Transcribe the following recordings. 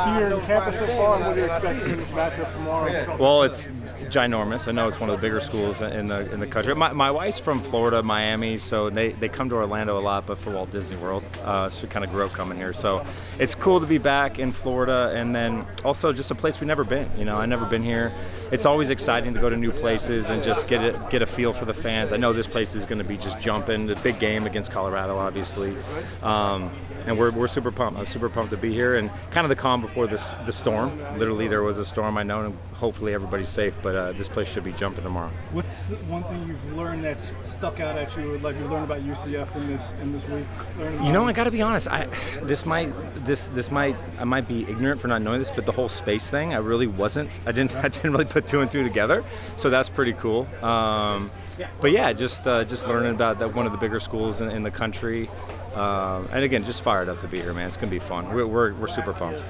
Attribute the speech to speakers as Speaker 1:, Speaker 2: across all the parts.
Speaker 1: here in campus so far, and what do you expect in this matchup tomorrow?
Speaker 2: Well, it's ginormous. I know it's one of the bigger schools in the country. My wife's from Florida, Miami, so they come to Orlando a lot, but for Walt Disney World. So kind of grew up coming here. So it's cool to be back in Florida, and then also just a place we've never been. I've never been here. It's always exciting to go to new places and just get a feel for the fans. I know this place is going to be just jumping. The big game against Colorado, obviously. And we're super pumped. I'm super pumped to be here, and kind of the calm before the storm. Literally, there was a storm, I know, and hopefully everybody's safe, but this place should be jumping tomorrow.
Speaker 1: What's one thing you've learned that's stuck out at you, like you learned about UCF in this week?
Speaker 2: I got to be honest. I might be ignorant for not knowing this, but the whole space thing, I really wasn't. I didn't really put two and two together, so that's pretty cool. But yeah, just learning about that one of the bigger schools in the country. And again, just fired up to be here, man. It's gonna be fun. We're super pumped.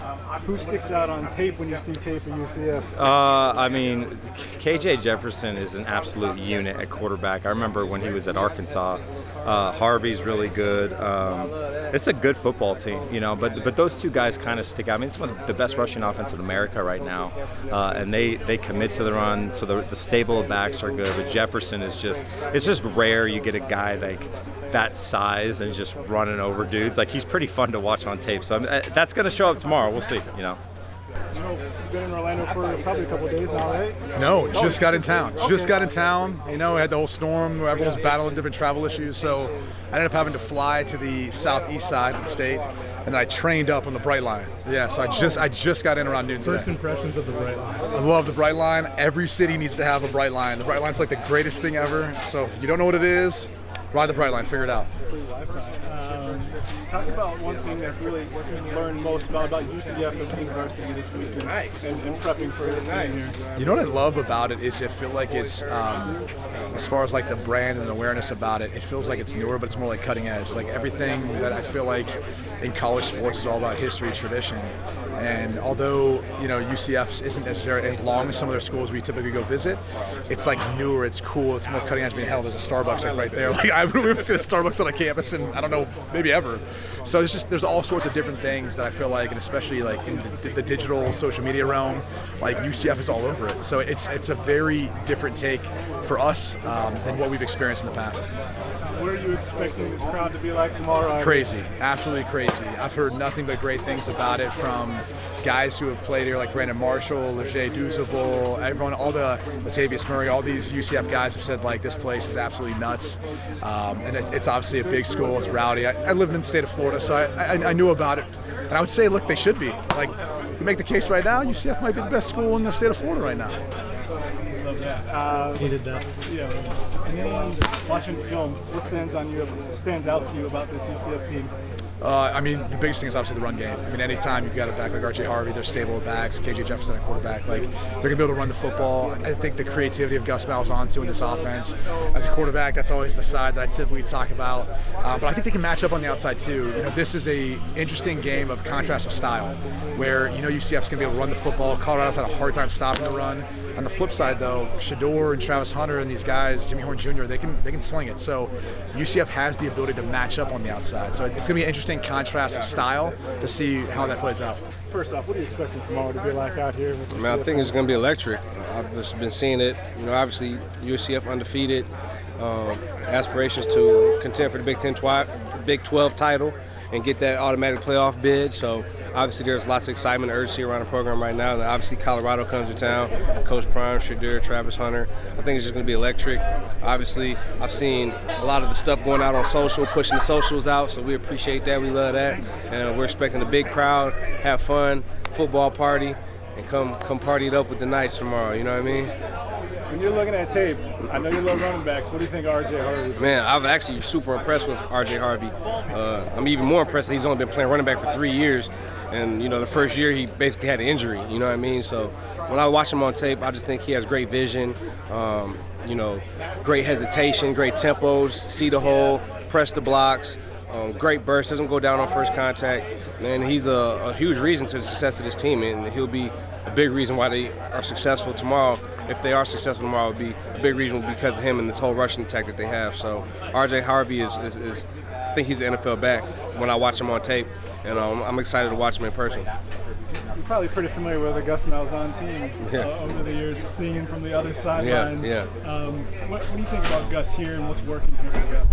Speaker 1: Who sticks out on tape when you see tape of UCF?
Speaker 2: KJ Jefferson is an absolute unit at quarterback. I remember when he was at Arkansas. Harvey's really good. It's a good football team, But those two guys kind of stick out. I mean, it's one of the best rushing offense in America right now, and they commit to the run. So the stable of backs are good. But Jefferson is it's just rare you get a guy like that size and just running over dudes. Like, he's pretty fun to watch on tape. So that's going to show up tomorrow. We'll see,
Speaker 1: You've been in Orlando for probably a couple of days now, right?
Speaker 3: No, just got in town. Just got in town. We had the whole storm where everyone was battling different travel issues. So I ended up having to fly to the southeast side of the state, and I trained up on the Bright Line. Yeah, so I just got in around noon today.
Speaker 1: First impressions of the Bright Line.
Speaker 3: I love the Bright Line. Every city needs to have a Bright Line. The Bright Line's like the greatest thing ever. So if you don't know what it is, ride the Bright Line. Figure it out.
Speaker 1: Free Wi-Fi. Talk about one thing that's really what you've learned most about UCF as a university this week and prepping for it being here.
Speaker 3: What I love about it is I feel like it's, as far as like the brand and awareness about it, it feels like it's newer, but it's more like cutting edge. Like everything that I feel like in college sports is all about history, tradition. And although, UCF isn't as long as some of their schools we typically go visit, it's like newer, it's cool, it's more cutting edge. I mean, hell, there's a Starbucks like right there. Like we haven't seen a Starbucks on a campus in, I don't know, maybe ever. So there's all sorts of different things that I feel like, and especially like in the digital social media realm, like UCF is all over it. So it's a very different take for us than what we've experienced in the past.
Speaker 1: What are you expecting this crowd to be like tomorrow?
Speaker 3: Crazy, absolutely crazy. I've heard nothing but great things about it from guys who have played here, like Brandon Marshall, Leger Duzable, everyone, all the Latavius Murray, all these UCF guys have said like this place is absolutely nuts. And it's obviously a big school. It's rowdy. I lived in the state of Florida, so I knew about it. And I would say, look, they should be. Like, you make the case right now, UCF might be the best school in the state of Florida right now.
Speaker 1: He did that. Yeah. And then watching film, what stands out to you about this UCF team?
Speaker 3: The biggest thing is obviously the run game. Anytime you've got a back like R.J. Harvey, they're stable at backs, KJ Jefferson at quarterback, like they're going to be able to run the football. I think the creativity of Gus Malzahn in this offense as a quarterback, that's always the side that I typically talk about. But I think they can match up on the outside too. This is a interesting game of contrast of style where, UCF's going to be able to run the football. Colorado's had a hard time stopping the run. On the flip side, though, Shador and Travis Hunter and these guys, Jimmy Horn Jr., they can sling it. So UCF has the ability to match up on the outside. So it's going to be an interesting contrast of style to see how that plays out.
Speaker 1: First off, what are you expecting tomorrow to be like out here?
Speaker 4: I think it's going to be electric. I've just been seeing it. Obviously UCF undefeated, aspirations to contend for the Big 12 title and get that automatic playoff bid. So obviously there's lots of excitement and urgency around the program right now. And obviously Colorado comes to town. Coach Prime, Shador, Travis Hunter. I think it's just going to be electric. Obviously, I've seen a lot of the stuff going out on social, pushing the socials out, so we appreciate that. We love that. And we're expecting a big crowd, have fun, football party, and come party it up with the Knights tomorrow. You know what I mean?
Speaker 1: When you're looking at tape, I know you love running backs. What do you think of R.J. Harvey?
Speaker 4: Man, I'm actually super impressed with R.J. Harvey. I'm even more impressed that he's only been playing running back for 3 years. And, the first year he basically had an injury, you know what I mean? So when I watch him on tape, I just think he has great vision, great hesitation, great tempos, see the hole, press the blocks, great burst, doesn't go down on first contact. Man, he's a huge reason to the success of this team, and he'll be a big reason why they are successful tomorrow. If they are successful tomorrow, it would be a big reason because of him and this whole rushing attack that they have. So R.J. Harvey is I think he's an NFL back when I watch him on tape. And I'm excited to watch him in person.
Speaker 1: You're probably pretty familiar with the Gus Malzahn team over the years, seeing from the other sidelines. What do you think about Gus here and what's working here for Gus?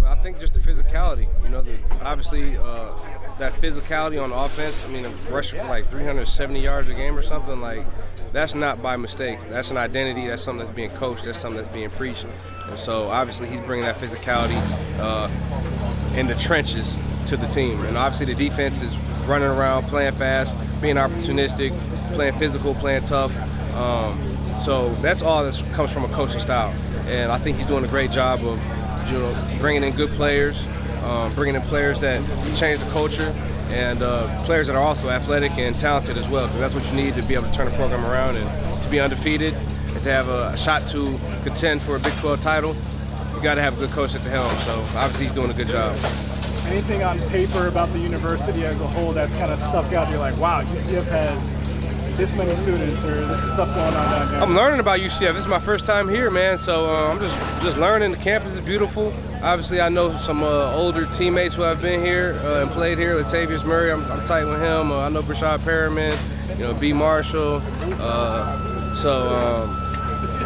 Speaker 4: I think just the physicality. You know, obviously that physicality on offense. I mean, rushing for like 370 yards a game or something, like that's not by mistake. That's an identity. That's something that's being coached. That's something that's being preached. And so obviously he's bringing that physicality in the trenches to the team. And obviously the defense is running around, playing fast, being opportunistic, playing physical, playing tough. So that's all that comes from a coaching style. And I think he's doing a great job of, you know, bringing in good players, bringing in players that change the culture, and players that are also athletic and talented as well, because that's what you need to be able to turn the program around and to be undefeated and to have a shot to contend for a Big 12 title. You got to have a good coach at the helm, so obviously he's doing a good job.
Speaker 1: Anything on paper about the university as a whole that's kind of stuck out? You're like, wow, UCF has this many students, or this is stuff going on down here?
Speaker 4: I'm learning about UCF. This is my first time here, man, so I'm just learning. The campus is beautiful. Obviously, I know some older teammates who have been here and played here. Latavius Murray, I'm tight with him. I know Brashad Perriman, you know, B. Marshall.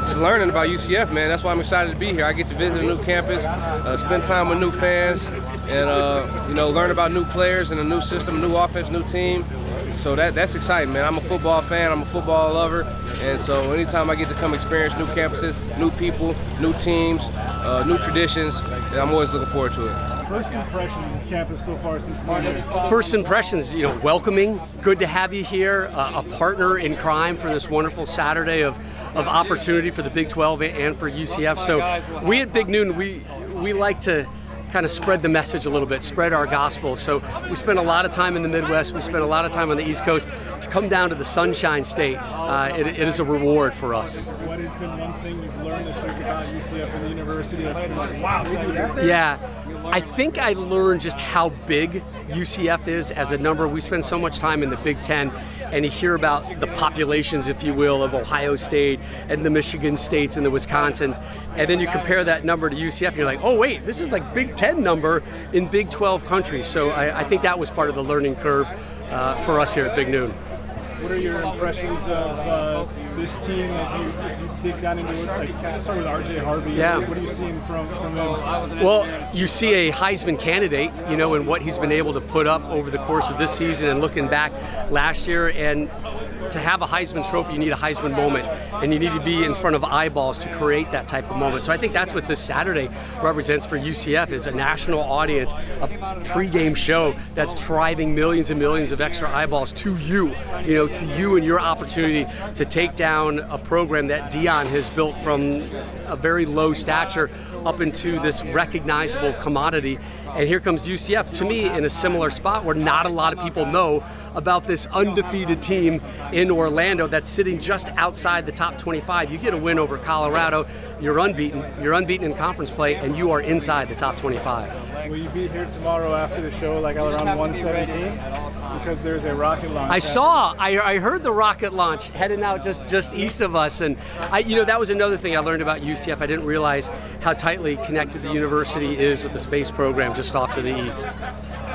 Speaker 4: Just learning about UCF, man. That's why I'm excited to be here. I get to visit a new campus, spend time with new fans, and you know, learn about new players and a new system, a new offense, new team. So that's exciting, man. I'm a football fan. I'm a football lover, and so anytime I get to come experience new campuses, new people, new teams, new traditions, I'm always looking forward to it.
Speaker 1: First impressions of campus so far since Monday?
Speaker 5: First impressions, you know, welcoming. Good to have you here, a partner in crime for this wonderful Saturday of opportunity for the Big 12 and for UCF. So we at Big Noon, we like to kind of spread the message a little bit, spread our gospel. So we spend a lot of time in the Midwest, we spend a lot of time on the East Coast. To come down to the Sunshine State, it is a reward for us.
Speaker 1: What has been one thing you've learned this week about UCF and the university that's been like, wow, they do that there?
Speaker 5: Yeah, I think I learned just how big UCF is as a number. We spend so much time in the Big Ten, and you hear about the populations, if you will, of Ohio State and the Michigan States and the Wisconsins, and then you compare that number to UCF, and you're like, oh wait, this is like Big Ten number in Big 12 countries. So I think that was part of the learning curve for us here at Big Noon.
Speaker 1: What are your impressions of this team as you dig down into it? Like, start with R.J. Harvey.
Speaker 5: Yeah.
Speaker 1: What are you seeing from him?
Speaker 5: Well, you see a Heisman candidate, you know, and what he's been able to put up over the course of this season and looking back last year. And to have a Heisman trophy, you need a Heisman moment, and you need to be in front of eyeballs to create that type of moment. So I think that's what this Saturday represents for UCF, is a national audience, a pregame show that's driving millions and millions of extra eyeballs to you, you know, to you and your opportunity to take down a program that Dion has built from a very low stature up into this recognizable commodity. And here comes UCF, to me, in a similar spot where not a lot of people know about this undefeated team in Orlando that's sitting just outside the top 25. You get a win over Colorado, you're unbeaten in conference play, and you are inside the top 25.
Speaker 1: Will you be here tomorrow after the show, like around 1:17? Because there's a rocket launch.
Speaker 5: I heard the rocket launch heading out just east of us, and that was another thing I learned about UCF. I didn't realize how tightly connected the university is with the space program just off to the east.